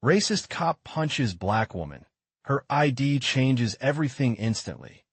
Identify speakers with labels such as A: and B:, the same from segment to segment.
A: Racist cop punches black woman. Her ID changes everything instantly.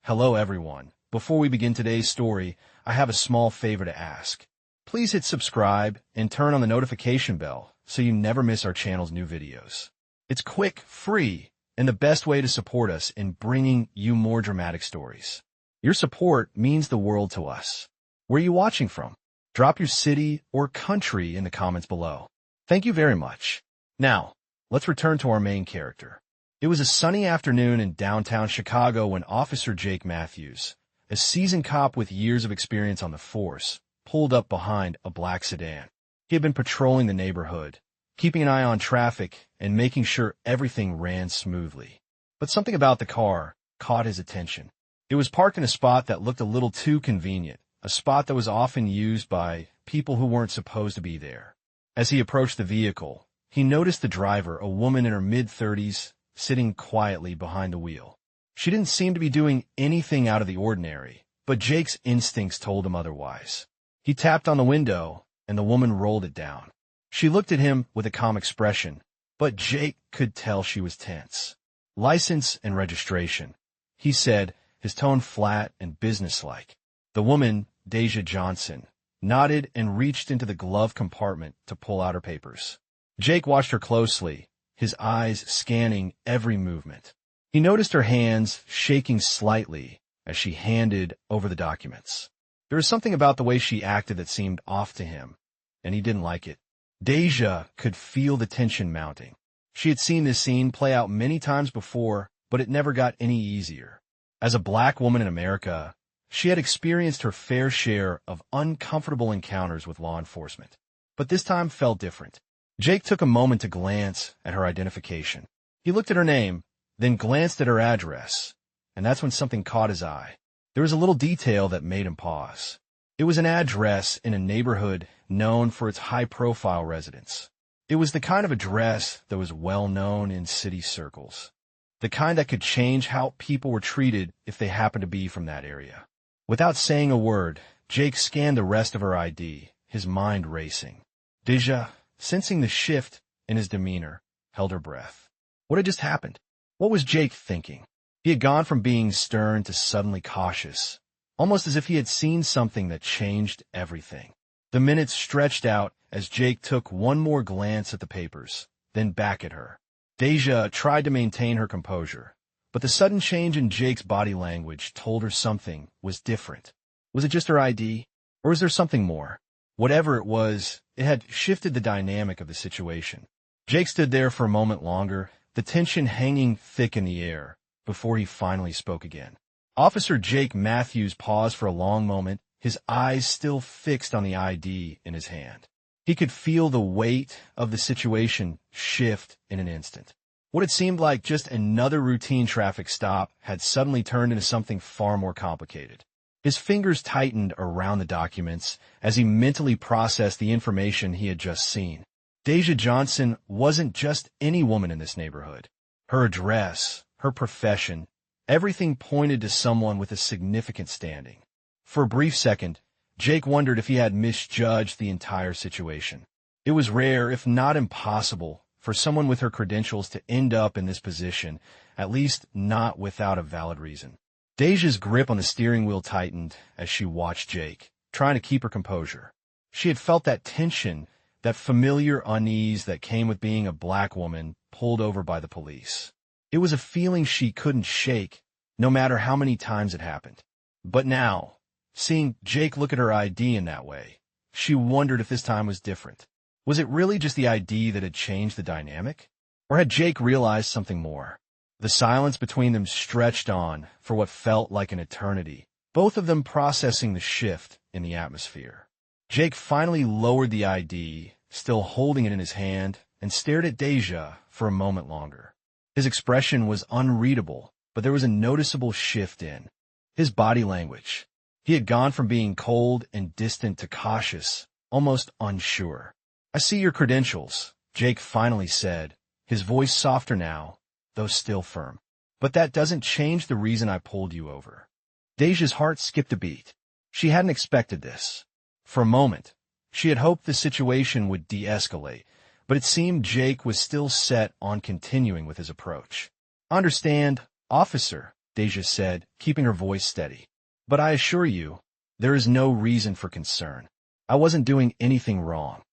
A: Hello everyone. Before we begin today's story, I have a small favor to ask. Please hit subscribe and turn on the notification bell so you never miss our channel's new videos. It's quick, free, and the best way to support us in bringing you more dramatic stories. Your support means the world to us. Where are you watching from? Drop your city or country in the comments below. Thank you very much. Now, let's return to our main character. It was a sunny afternoon in downtown Chicago when Officer Jake Matthews, a seasoned cop with years of experience on the force, pulled up behind a black sedan. He had been patrolling the neighborhood, keeping an eye on traffic and making sure everything ran smoothly. But something about the car caught his attention. It was parked in a spot that looked a little too convenient, a spot that was often used by people who weren't supposed to be there. As he approached the vehicle, he noticed the driver, a woman in her mid-30s, sitting quietly behind the wheel. She didn't seem to be doing anything out of the ordinary, but Jake's instincts told him otherwise. He tapped on the window, and the woman rolled it down. She looked at him with a calm expression, but Jake could tell she was tense. "License and registration," he said, his tone flat and businesslike. The woman, Deja Johnson, nodded and reached into the glove compartment to pull out her papers. Jake watched her closely, his eyes scanning every movement. He noticed her hands shaking slightly as she handed over the documents. There was something about the way she acted that seemed off to him, and he didn't like it. Deja could feel the tension mounting. She had seen this scene play out many times before, but it never got any easier. As a black woman in America, she had experienced her fair share of uncomfortable encounters with law enforcement. But this time felt different. Jake took a moment to glance at her identification. He looked at her name, then glanced at her address, and that's when something caught his eye. There was a little detail that made him pause. It was an address in a neighborhood known for its high-profile residents. It was the kind of address that was well known in city circles, the kind that could change how people were treated if they happened to be from that area. Without saying a word, Jake scanned the rest of her ID, his mind racing. Deja, sensing the shift in his demeanor, held her breath. What had just happened? What was Jake thinking? He had gone from being stern to suddenly cautious, almost as if he had seen something that changed everything. The minutes stretched out as Jake took one more glance at the papers, then back at her. Deja tried to maintain her composure, but the sudden change in Jake's body language told her something was different. Was it just her ID, or was there something more? Whatever it was, it had shifted the dynamic of the situation. Jake stood there for a moment longer, the tension hanging thick in the air, before he finally spoke again. Officer Jake Matthews paused for a long moment, his eyes still fixed on the ID in his hand. He could feel the weight of the situation shift in an instant. What had seemed like just another routine traffic stop had suddenly turned into something far more complicated. His fingers tightened around the documents as he mentally processed the information he had just seen. Deja Johnson wasn't just any woman in this neighborhood. Her address, her profession, everything pointed to someone with a significant standing. For a brief second, Jake wondered if he had misjudged the entire situation. It was rare, if not impossible, for someone with her credentials to end up in this position, at least not without a valid reason. Deja's grip on the steering wheel tightened as she watched Jake, trying to keep her composure. She had felt that tension, that familiar unease that came with being a black woman pulled over by the police. It was a feeling she couldn't shake, no matter how many times it happened. But now, seeing Jake look at her ID in that way, she wondered if this time was different. Was it really just the ID that had changed the dynamic? Or had Jake realized something more? The silence between them stretched on for what felt like an eternity, both of them processing the shift in the atmosphere. Jake finally lowered the ID, still holding it in his hand, and stared at Deja for a moment longer. His expression was unreadable, but there was a noticeable shift in his body language. He had gone from being cold and distant to cautious, almost unsure. "I see your credentials," Jake finally said, his voice softer now, though still firm. "But that doesn't change the reason I pulled you over." Deja's heart skipped a beat. She hadn't expected this. For a moment, she had hoped the situation would de-escalate, but it seemed Jake was still set on continuing with his approach. "Understand, officer," Deja said, keeping her voice steady. "But I assure you, there is no reason for concern. I wasn't doing anything wrong."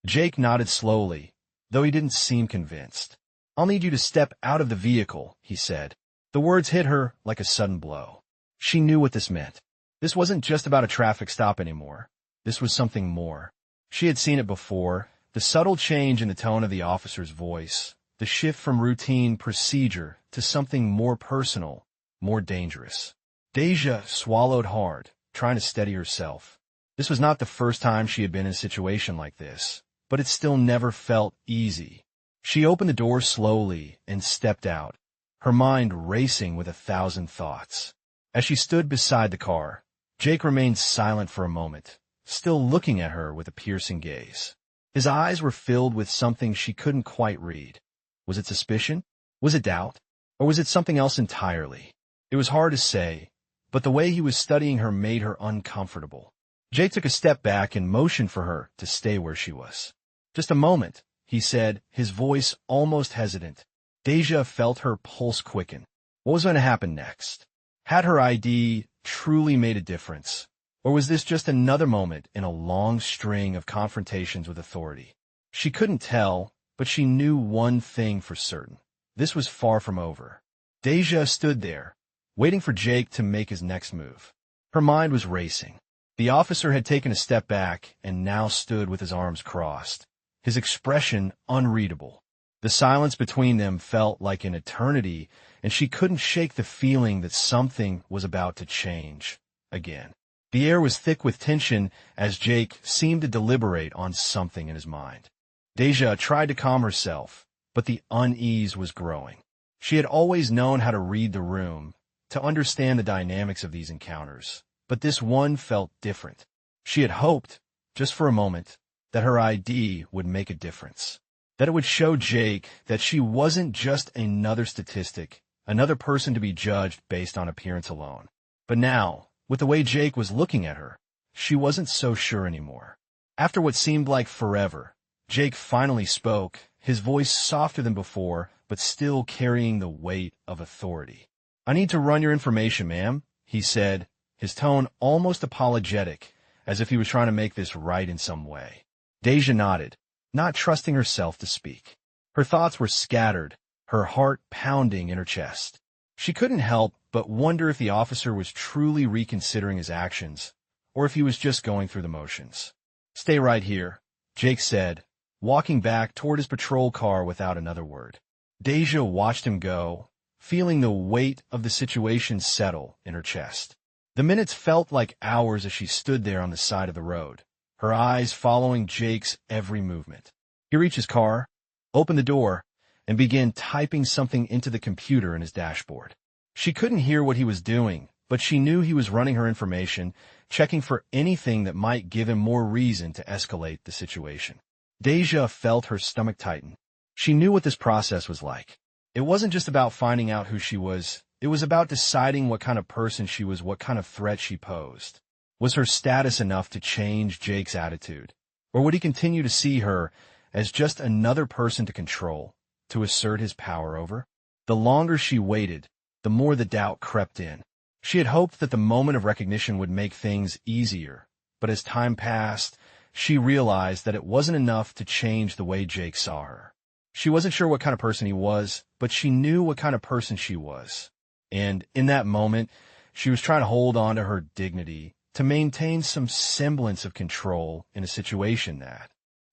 A: Jake nodded slowly, though he didn't seem convinced. "I'll need you to step out of the vehicle," he said. The words hit her like a sudden blow. She knew what this meant. This wasn't just about a traffic stop anymore. This was something more. She had seen it before, the subtle change in the tone of the officer's voice, the shift from routine procedure to something more personal, more dangerous. Deja swallowed hard, trying to steady herself. This was not the first time she had been in a situation like this, but it still never felt easy. She opened the door slowly and stepped out, her mind racing with 1,000 thoughts. As she stood beside the car, Jake remained silent for a moment, still looking at her with a piercing gaze. His eyes were filled with something she couldn't quite read. Was it suspicion? Was it doubt? Or was it something else entirely? It was hard to say, but the way he was studying her made her uncomfortable. Jake took a step back and motioned for her to stay where she was. "Just a moment," he said, his voice almost hesitant. Deja felt her pulse quicken. What was going to happen next? Had her ID truly made a difference? Or was this just another moment in a long string of confrontations with authority? She couldn't tell, but she knew one thing for certain. This was far from over. Deja stood there, waiting for Jake to make his next move. Her mind was racing. The officer had taken a step back and now stood with his arms crossed, his expression unreadable. The silence between them felt like an eternity, and she couldn't shake the feeling that something was about to change again. The air was thick with tension as Jake seemed to deliberate on something in his mind. Deja tried to calm herself, but the unease was growing. She had always known how to read the room, to understand the dynamics of these encounters, but this one felt different. She had hoped, just for a moment, that her ID would make a difference, that it would show Jake that she wasn't just another statistic, another person to be judged based on appearance alone. But now, with the way Jake was looking at her, she wasn't so sure anymore. After what seemed like forever, Jake finally spoke, his voice softer than before, but still carrying the weight of authority. "I need to run your information, ma'am," he said, his tone almost apologetic, as if he was trying to make this right in some way. Deja nodded, not trusting herself to speak. Her thoughts were scattered, her heart pounding in her chest. She couldn't help but wonder if the officer was truly reconsidering his actions, or if he was just going through the motions. "Stay right here," Jake said, walking back toward his patrol car without another word. Deja watched him go, feeling the weight of the situation settle in her chest. The minutes felt like hours as she stood there on the side of the road, her eyes following Jake's every movement. He reached his car, opened the door, and began typing something into the computer in his dashboard. She couldn't hear what he was doing, but she knew he was running her information, checking for anything that might give him more reason to escalate the situation. Deja felt her stomach tighten. She knew what this process was like. It wasn't just about finding out who she was. It was about deciding what kind of person she was, what kind of threat she posed. Was her status enough to change Jake's attitude? Or would he continue to see her as just another person to control, to assert his power over? The longer she waited, the more the doubt crept in. She had hoped that the moment of recognition would make things easier, but as time passed, she realized that it wasn't enough to change the way Jake saw her. She wasn't sure what kind of person he was, but she knew what kind of person she was. And in that moment, she was trying to hold on to her dignity, to maintain some semblance of control in a situation that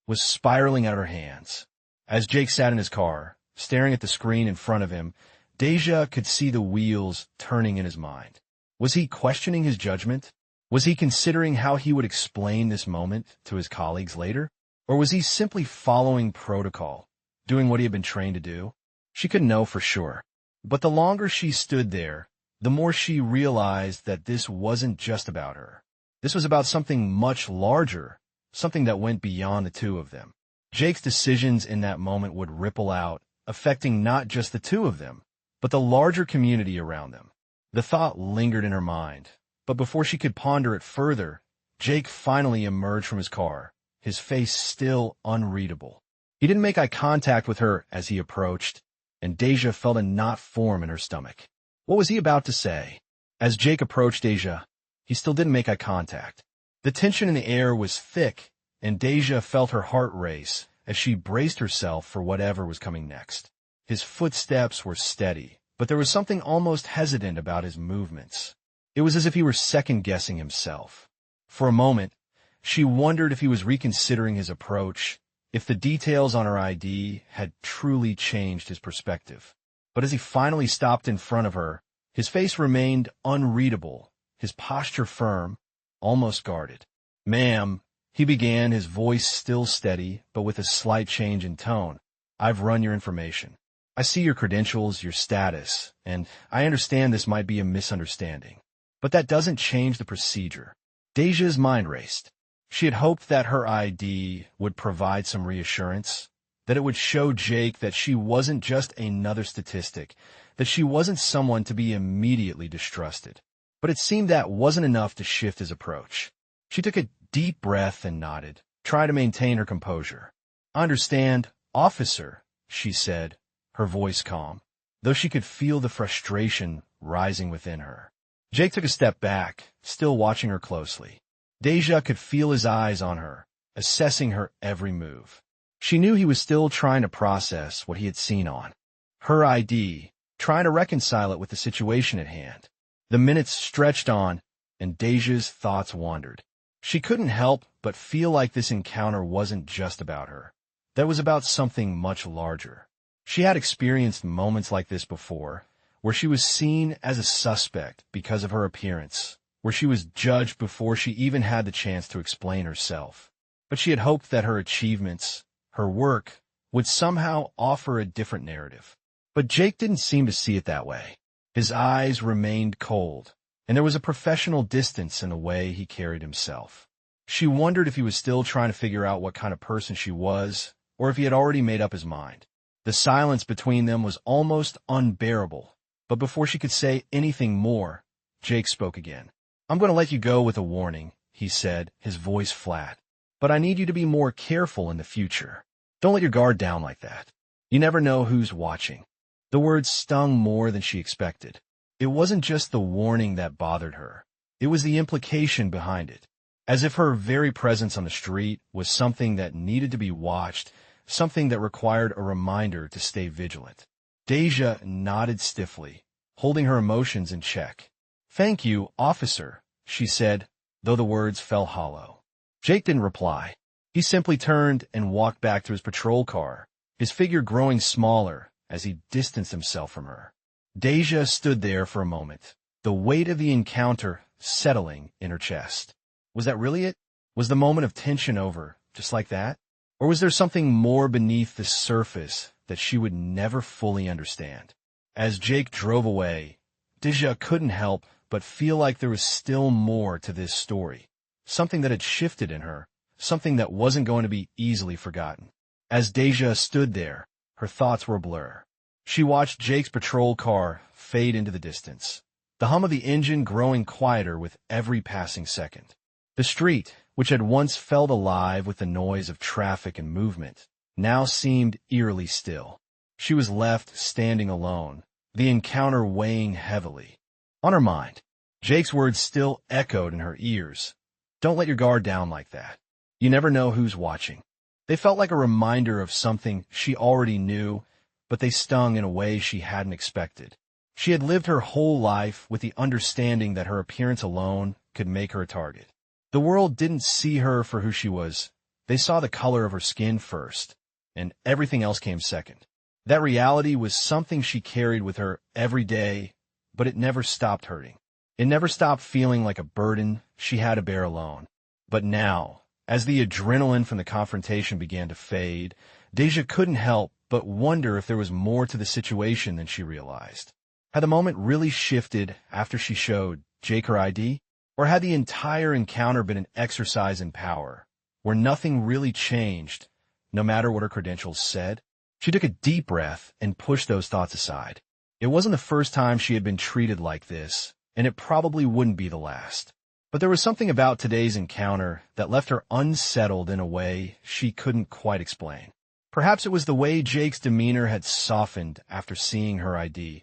A: was spiraling out of her hands. As Jake sat in his car, staring at the screen in front of him, Deja could see the wheels turning in his mind. Was he questioning his judgment? Was he considering how he would explain this moment to his colleagues later? Or was he simply following protocol, doing what he had been trained to do? She couldn't know for sure. But the longer she stood there, the more she realized that this wasn't just about her. This was about something much larger, something that went beyond the two of them. Jake's decisions in that moment would ripple out, affecting not just the two of them, but the larger community around them. The thought lingered in her mind, but before she could ponder it further, Jake finally emerged from his car, his face still unreadable. He didn't make eye contact with her as he approached, and Deja felt a knot form in her stomach. What was he about to say? As Jake approached Deja, he still didn't make eye contact. The tension in the air was thick, and Deja felt her heart race as she braced herself for whatever was coming next. His footsteps were steady, but there was something almost hesitant about his movements. It was as if he were second-guessing himself. For a moment, she wondered if he was reconsidering his approach, if the details on her ID had truly changed his perspective. But as he finally stopped in front of her, his face remained unreadable, his posture firm, almost guarded. "Ma'am," he began, his voice still steady, but with a slight change in tone. "I've run your information. I see your credentials, your status, and I understand this might be a misunderstanding. But that doesn't change the procedure." Deja's mind raced. She had hoped that her ID would provide some reassurance, that it would show Jake that she wasn't just another statistic, that she wasn't someone to be immediately distrusted. But it seemed that wasn't enough to shift his approach. She took a deep breath and nodded, trying to maintain her composure. "I understand, officer," she said, her voice calm, though she could feel the frustration rising within her. Jake took a step back, still watching her closely. Deja could feel his eyes on her, assessing her every move. She knew he was still trying to process what he had seen on her ID, trying to reconcile it with the situation at hand. The minutes stretched on, and Deja's thoughts wandered. She couldn't help but feel like this encounter wasn't just about her. That was about something much larger. She had experienced moments like this before, where she was seen as a suspect because of her appearance, where she was judged before she even had the chance to explain herself. But she had hoped that her achievements, her work, would somehow offer a different narrative. But Jake didn't seem to see it that way. His eyes remained cold, and there was a professional distance in the way he carried himself. She wondered if he was still trying to figure out what kind of person she was, or if he had already made up his mind. The silence between them was almost unbearable, but before she could say anything more, Jake spoke again. "I'm going to let you go with a warning," he said, his voice flat. "But I need you to be more careful in the future. Don't let your guard down like that. You never know who's watching." The words stung more than she expected. It wasn't just the warning that bothered her. It was the implication behind it. As if her very presence on the street was something that needed to be watched, something that required a reminder to stay vigilant. Deja nodded stiffly, holding her emotions in check. "Thank you, officer," she said, though the words fell hollow. Jake didn't reply. He simply turned and walked back to his patrol car, his figure growing smaller as he distanced himself from her. Deja stood there for a moment, the weight of the encounter settling in her chest. Was that really it? Was the moment of tension over, just like that? Or was there something more beneath the surface that she would never fully understand? As Jake drove away, Deja couldn't help but feel like there was still more to this story, something that had shifted in her, something that wasn't going to be easily forgotten. As Deja stood there, her thoughts were a blur. She watched Jake's patrol car fade into the distance, the hum of the engine growing quieter with every passing second. The street, which had once felt alive with the noise of traffic and movement, now seemed eerily still. She was left standing alone, the encounter weighing heavily on her mind. Jake's words still echoed in her ears. "Don't let your guard down like that. You never know who's watching." They felt like a reminder of something she already knew, but they stung in a way she hadn't expected. She had lived her whole life with the understanding that her appearance alone could make her a target. The world didn't see her for who she was. They saw the color of her skin first, and everything else came second. That reality was something she carried with her every day, but it never stopped hurting. It never stopped feeling like a burden she had to bear alone. But now, as the adrenaline from the confrontation began to fade, Deja couldn't help but wonder if there was more to the situation than she realized. Had the moment really shifted after she showed Jake her ID? Or had the entire encounter been an exercise in power, where nothing really changed, no matter what her credentials said? She took a deep breath and pushed those thoughts aside. It wasn't the first time she had been treated like this, and it probably wouldn't be the last. But there was something about today's encounter that left her unsettled in a way she couldn't quite explain. Perhaps it was the way Jake's demeanor had softened after seeing her ID,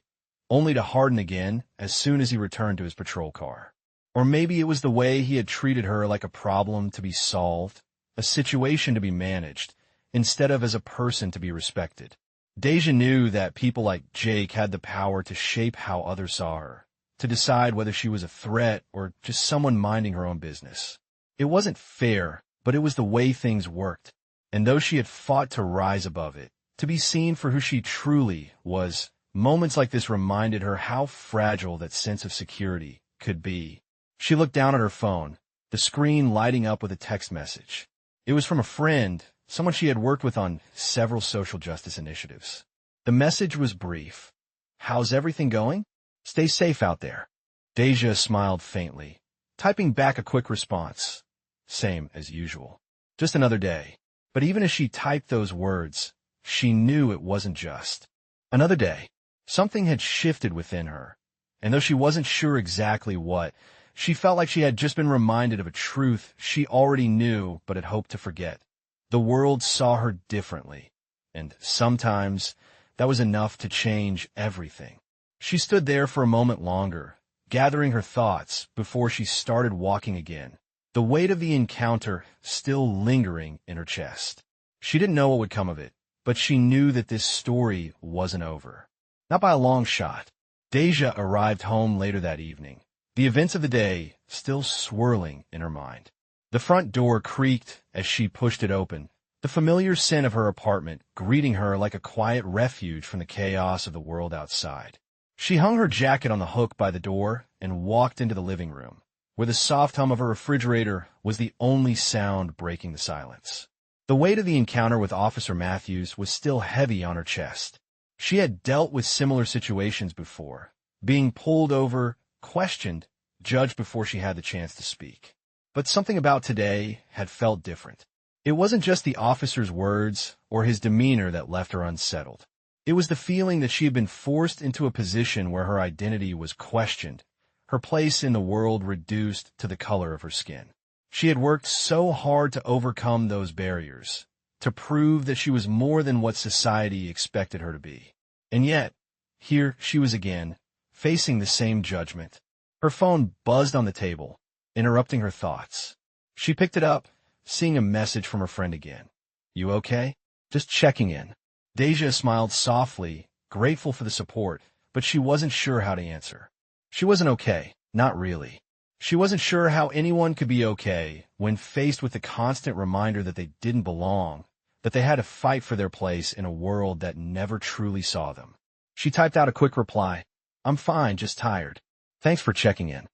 A: only to harden again as soon as he returned to his patrol car. Or maybe it was the way he had treated her like a problem to be solved, a situation to be managed, instead of as a person to be respected. Deja knew that people like Jake had the power to shape how others saw her, to decide whether she was a threat or just someone minding her own business. It wasn't fair, but it was the way things worked. And though she had fought to rise above it, to be seen for who she truly was, moments like this reminded her how fragile that sense of security could be. She looked down at her phone, the screen lighting up with a text message. It was from a friend, someone she had worked with on several social justice initiatives. The message was brief. "How's everything going? Stay safe out there." Deja smiled faintly, typing back a quick response. Same as usual. Just another day. But even as she typed those words, she knew it wasn't just another day. Something had shifted within her, and though she wasn't sure exactly what, she felt like she had just been reminded of a truth she already knew but had hoped to forget. The world saw her differently, and sometimes that was enough to change everything. She stood there for a moment longer, gathering her thoughts before she started walking again, the weight of the encounter still lingering in her chest. She didn't know what would come of it, but she knew that this story wasn't over. Not by a long shot. Deja arrived home later that evening, the events of the day still swirling in her mind. The front door creaked as she pushed it open, the familiar scent of her apartment greeting her like a quiet refuge from the chaos of the world outside. She hung her jacket on the hook by the door and walked into the living room, where the soft hum of her refrigerator was the only sound breaking the silence. The weight of the encounter with Officer Matthews was still heavy on her chest. She had dealt with similar situations before, being pulled over, questioned, judged before she had the chance to speak. But something about today had felt different. It wasn't just the officer's words or his demeanor that left her unsettled. It was the feeling that she had been forced into a position where her identity was questioned, her place in the world reduced to the color of her skin. She had worked so hard to overcome those barriers, to prove that she was more than what society expected her to be. And yet, here she was again, facing the same judgment. Her phone buzzed on the table, interrupting her thoughts. She picked it up, seeing a message from her friend again. "You okay? Just checking in." Deja smiled softly, grateful for the support, but she wasn't sure how to answer. She wasn't okay, not really. She wasn't sure how anyone could be okay when faced with the constant reminder that they didn't belong, that they had to fight for their place in a world that never truly saw them. She typed out a quick reply. "I'm fine, just tired. Thanks for checking in."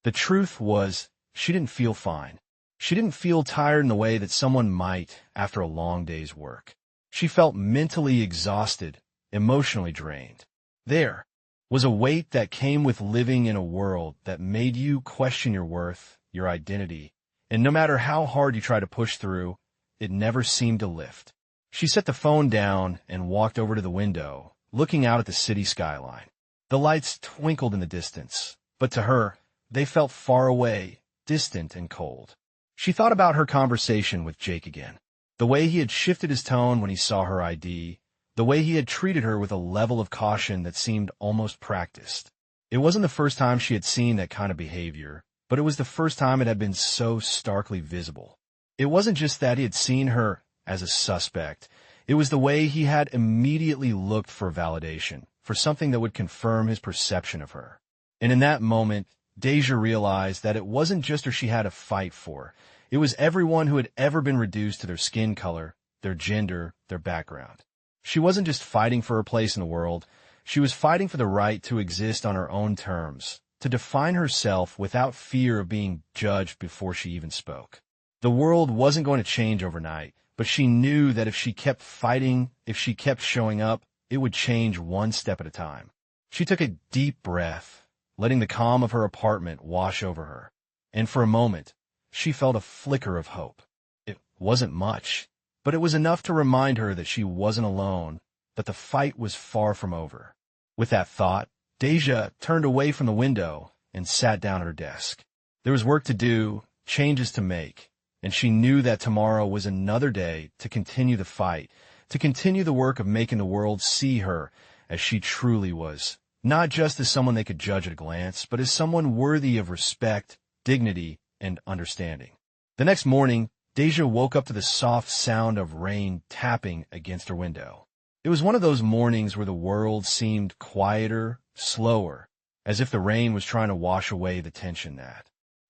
A: The truth was, she didn't feel fine. She didn't feel tired in the way that someone might after a long day's work. She felt mentally exhausted, emotionally drained. There was a weight that came with living in a world that made you question your worth, your identity, and no matter how hard you tried to push through, it never seemed to lift. She set the phone down and walked over to the window, looking out at the city skyline. The lights twinkled in the distance, but to her, they felt far away, distant and cold. She thought about her conversation with Jake again, the way he had shifted his tone when he saw her ID, the way he had treated her with a level of caution that seemed almost practiced. It wasn't the first time she had seen that kind of behavior, but it was the first time it had been so starkly visible. It wasn't just that he had seen her as a suspect. It was the way he had immediately looked for validation, for something that would confirm his perception of her. And in that moment, Deja realized that it wasn't just her she had to fight for. It was everyone who had ever been reduced to their skin color, their gender, their background. She wasn't just fighting for her place in the world. She was fighting for the right to exist on her own terms, to define herself without fear of being judged before she even spoke. The world wasn't going to change overnight, but she knew that if she kept fighting, if she kept showing up, it would change one step at a time. She took a deep breath, letting the calm of her apartment wash over her. And for a moment, she felt a flicker of hope. It wasn't much, but it was enough to remind her that she wasn't alone, that the fight was far from over. With that thought, Deja turned away from the window and sat down at her desk. There was work to do, changes to make, and she knew that tomorrow was another day to continue the fight, to continue the work of making the world see her as she truly was, not just as someone they could judge at a glance, but as someone worthy of respect, dignity, and understanding. The next morning, Deja woke up to the soft sound of rain tapping against her window. It was one of those mornings where the world seemed quieter, slower, as if the rain was trying to wash away the tension that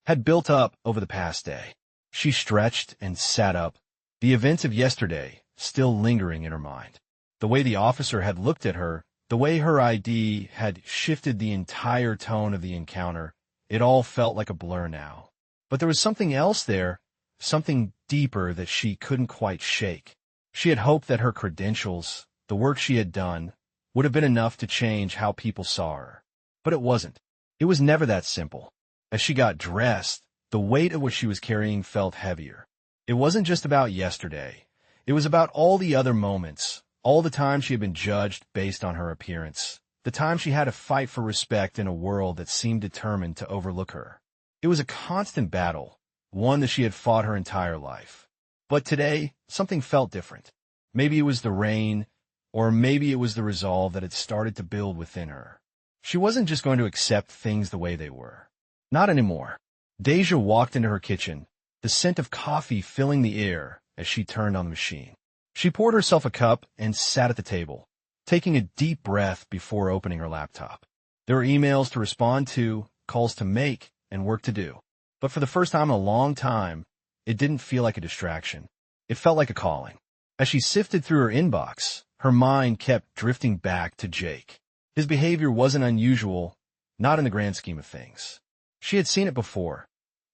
A: had built up over the past day. She stretched and sat up, the events of yesterday still lingering in her mind. The way the officer had looked at her, the way her ID had shifted the entire tone of the encounter, it all felt like a blur now. But there was something else there, something deeper that she couldn't quite shake. She had hoped that her credentials, the work she had done, would have been enough to change how people saw her. But it wasn't. It was never that simple. As she got dressed, the weight of what she was carrying felt heavier. It wasn't just about yesterday. It was about all the other moments, all the time she had been judged based on her appearance, the time she had to fight for respect in a world that seemed determined to overlook her. It was a constant battle, one that she had fought her entire life. But today, something felt different. Maybe it was the rain, or maybe it was the resolve that had started to build within her. She wasn't just going to accept things the way they were. Not anymore. Deja walked into her kitchen, the scent of coffee filling the air as she turned on the machine. She poured herself a cup and sat at the table, taking a deep breath before opening her laptop. There were emails to respond to, calls to make, and work to do. But for the first time in a long time, it didn't feel like a distraction. It felt like a calling. As she sifted through her inbox, her mind kept drifting back to Jake. His behavior wasn't unusual, not in the grand scheme of things. She had seen it before.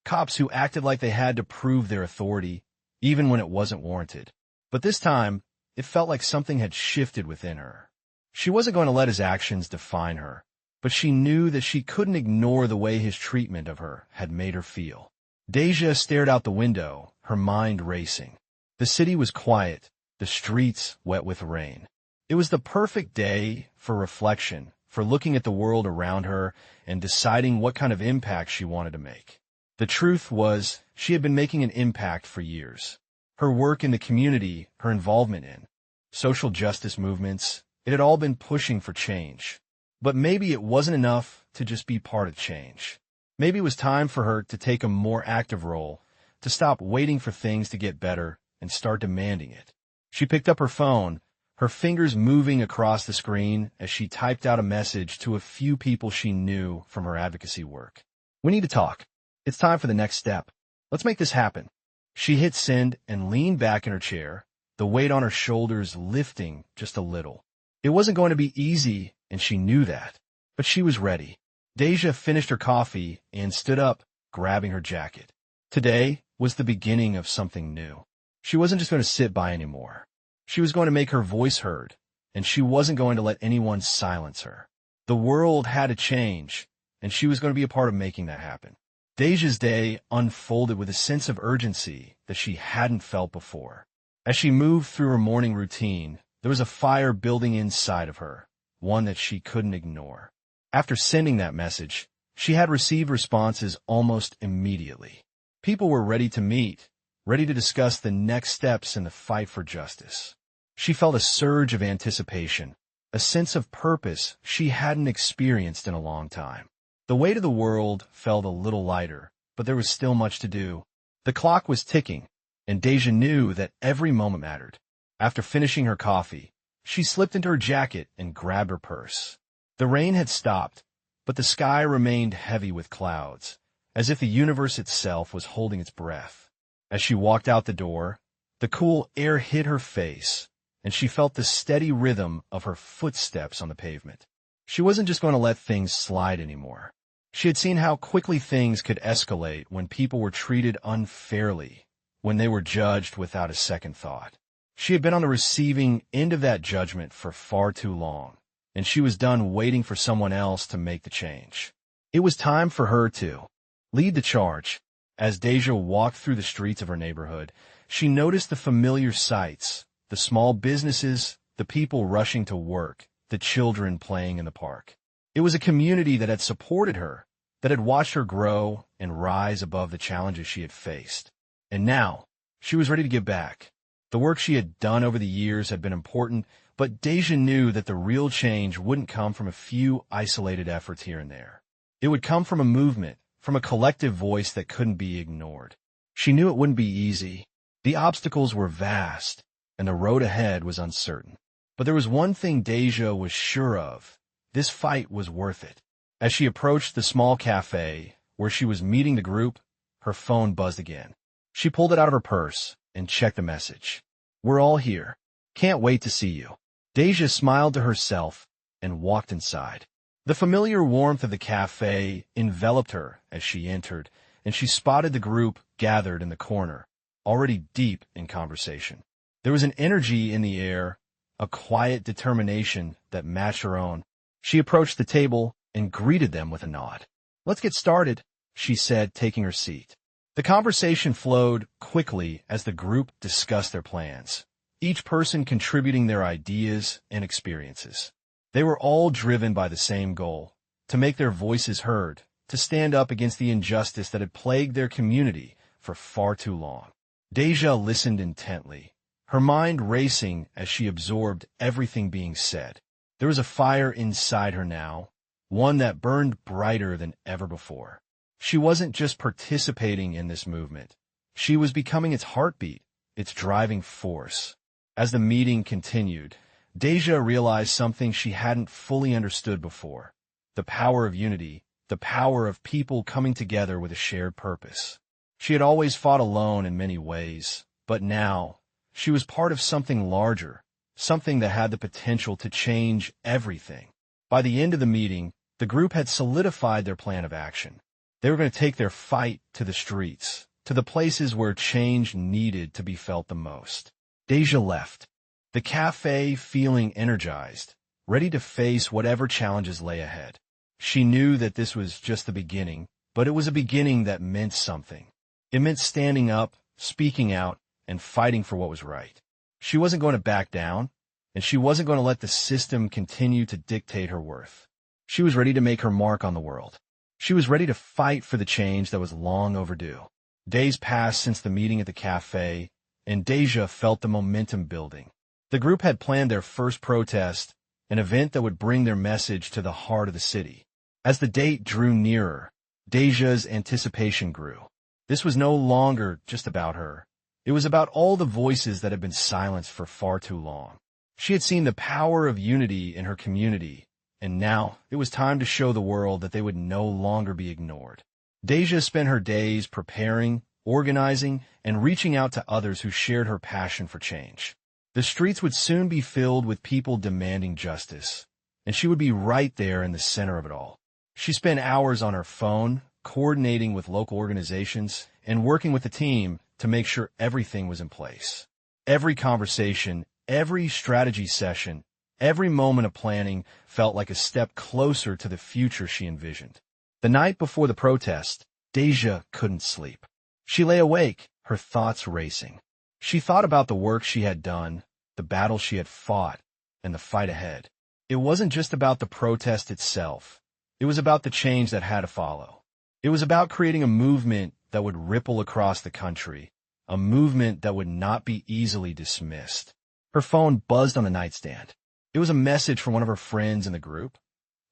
A: Cops who acted like they had to prove their authority, even when it wasn't warranted. But this time, it felt like something had shifted within her. She wasn't going to let his actions define her, but she knew that she couldn't ignore the way his treatment of her had made her feel. Deja stared out the window, her mind racing. The city was quiet, the streets wet with rain. It was the perfect day for reflection, for looking at the world around her and deciding what kind of impact she wanted to make. The truth was, she had been making an impact for years. Her work in the community, her involvement in social justice movements, it had all been pushing for change. But maybe it wasn't enough to just be part of change. Maybe it was time for her to take a more active role, to stop waiting for things to get better and start demanding it. She picked up her phone, her fingers moving across the screen as she typed out a message to a few people she knew from her advocacy work. "We need to talk. It's time for the next step. Let's make this happen." She hit send and leaned back in her chair, the weight on her shoulders lifting just a little. It wasn't going to be easy, and she knew that, but she was ready. Deja finished her coffee and stood up, grabbing her jacket. Today was the beginning of something new. She wasn't just going to sit by anymore. She was going to make her voice heard, and she wasn't going to let anyone silence her. The world had to change, and she was going to be a part of making that happen. Deja's day unfolded with a sense of urgency that she hadn't felt before. As she moved through her morning routine, there was a fire building inside of her, one that she couldn't ignore. After sending that message, she had received responses almost immediately. People were ready to meet, ready to discuss the next steps in the fight for justice. She felt a surge of anticipation, a sense of purpose she hadn't experienced in a long time. The weight of the world felt a little lighter, but there was still much to do. The clock was ticking, and Deja knew that every moment mattered. After finishing her coffee, she slipped into her jacket and grabbed her purse. The rain had stopped, but the sky remained heavy with clouds, as if the universe itself was holding its breath. As she walked out the door, the cool air hit her face, and she felt the steady rhythm of her footsteps on the pavement. She wasn't just going to let things slide anymore. She had seen how quickly things could escalate when people were treated unfairly, when they were judged without a second thought. She had been on the receiving end of that judgment for far too long, and she was done waiting for someone else to make the change. It was time for her to lead the charge. As Deja walked through the streets of her neighborhood, she noticed the familiar sights, the small businesses, the people rushing to work, the children playing in the park. It was a community that had supported her, that had watched her grow and rise above the challenges she had faced. And now, she was ready to give back. The work she had done over the years had been important, but Deja knew that the real change wouldn't come from a few isolated efforts here and there. It would come from a movement, from a collective voice that couldn't be ignored. She knew it wouldn't be easy. The obstacles were vast, and the road ahead was uncertain. But there was one thing Deja was sure of. This fight was worth it. As she approached the small cafe where she was meeting the group, her phone buzzed again. She pulled it out of her purse and checked the message. "We're all here. Can't wait to see you." Deja smiled to herself and walked inside. The familiar warmth of the cafe enveloped her as she entered, and she spotted the group gathered in the corner, already deep in conversation. There was an energy in the air, a quiet determination that matched her own. She approached the table and greeted them with a nod. "Let's get started," she said, taking her seat. The conversation flowed quickly as the group discussed their plans, each person contributing their ideas and experiences. They were all driven by the same goal, to make their voices heard, to stand up against the injustice that had plagued their community for far too long. Deja listened intently, her mind racing as she absorbed everything being said. There was a fire inside her now, one that burned brighter than ever before. She wasn't just participating in this movement. She was becoming its heartbeat, its driving force. As the meeting continued, Deja realized something she hadn't fully understood before: the power of unity, the power of people coming together with a shared purpose. She had always fought alone in many ways, but now she was part of something larger, something that had the potential to change everything. By the end of the meeting, the group had solidified their plan of action. They were going to take their fight to the streets, to the places where change needed to be felt the most. Deja left the cafe feeling energized, ready to face whatever challenges lay ahead. She knew that this was just the beginning, but it was a beginning that meant something. It meant standing up, speaking out, and fighting for what was right. She wasn't going to back down, and she wasn't going to let the system continue to dictate her worth. She was ready to make her mark on the world. She was ready to fight for the change that was long overdue. Days passed since the meeting at the cafe, and Deja felt the momentum building. The group had planned their first protest, an event that would bring their message to the heart of the city. As the date drew nearer, Deja's anticipation grew. This was no longer just about her. It was about all the voices that had been silenced for far too long. She had seen the power of unity in her community, and now it was time to show the world that they would no longer be ignored. Deja spent her days preparing, organizing, and reaching out to others who shared her passion for change. The streets would soon be filled with people demanding justice, and she would be right there in the center of it all. She spent hours on her phone, coordinating with local organizations, and working with the team to make sure everything was in place. Every conversation, every strategy session, every moment of planning felt like a step closer to the future she envisioned. The night before the protest, Deja couldn't sleep. She lay awake, her thoughts racing. She thought about the work she had done, the battle she had fought, and the fight ahead. It wasn't just about the protest itself. It was about the change that had to follow. It was about creating a movement that would ripple across the country, a movement that would not be easily dismissed. Her phone buzzed on the nightstand. It was a message from one of her friends in the group.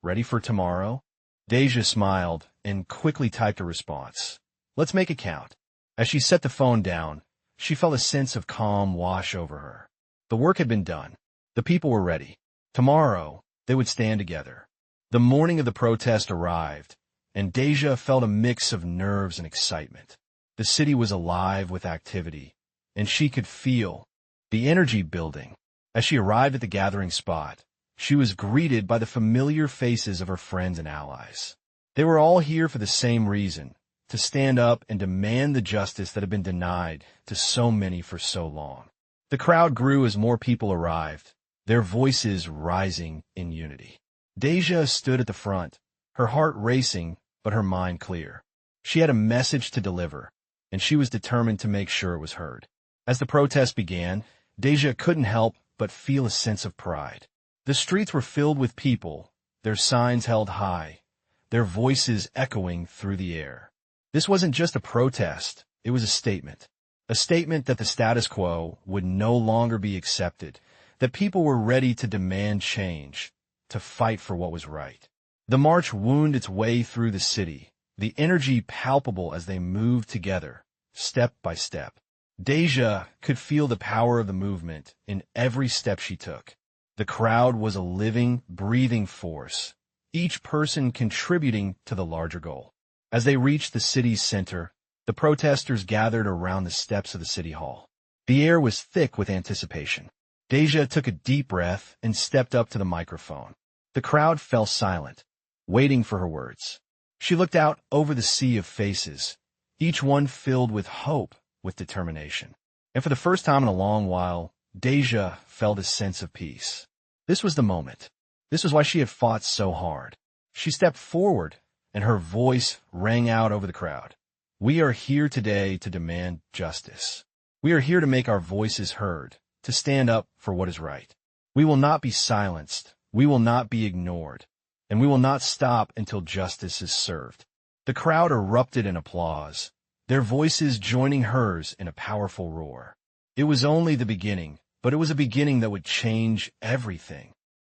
A: "Ready for tomorrow?" Deja smiled and quickly typed a response. "Let's make it count." As she set the phone down, she felt a sense of calm wash over her. The work had been done. The people were ready. Tomorrow, they would stand together. The morning of the protest arrived, and Deja felt a mix of nerves and excitement. The city was alive with activity, and she could feel the energy building. As she arrived at the gathering spot, she was greeted by the familiar faces of her friends and allies. They were all here for the same reason: to stand up and demand the justice that had been denied to so many for so long. The crowd grew as more people arrived, their voices rising in unity. Deja stood at the front, her heart racing but her mind clear. She had a message to deliver, and she was determined to make sure it was heard. As the protest began, Deja couldn't help but feel a sense of pride. The streets were filled with people, their signs held high, their voices echoing through the air. This wasn't just a protest, it was a a statement that the status quo would no longer be accepted, that people were ready to demand change, to fight for what was right. The march wound its way through the city, the energy palpable as they moved together, step by step. Deja could feel the power of the movement in every step she took. The crowd was a living, breathing force, each person contributing to the larger goal. As they reached the city's center, the protesters gathered around the steps of the city hall. The air was thick with anticipation. Deja took a deep breath and stepped up to the microphone. The crowd fell silent, waiting for her words. She looked out over the sea of faces, each one filled with hope, with determination. And for the first time in a long while, Deja felt a sense of peace. This was the moment. This was why she had fought so hard. She stepped forward, and her voice rang out over the crowd. We are here today to demand justice. We are here to make our voices heard, to stand up for what is right. We will not be silenced. We will not be ignored. And we will not stop until justice is served. The crowd erupted in applause, their voices joining hers in a powerful roar. It was only the beginning, but it was a beginning that would change everything.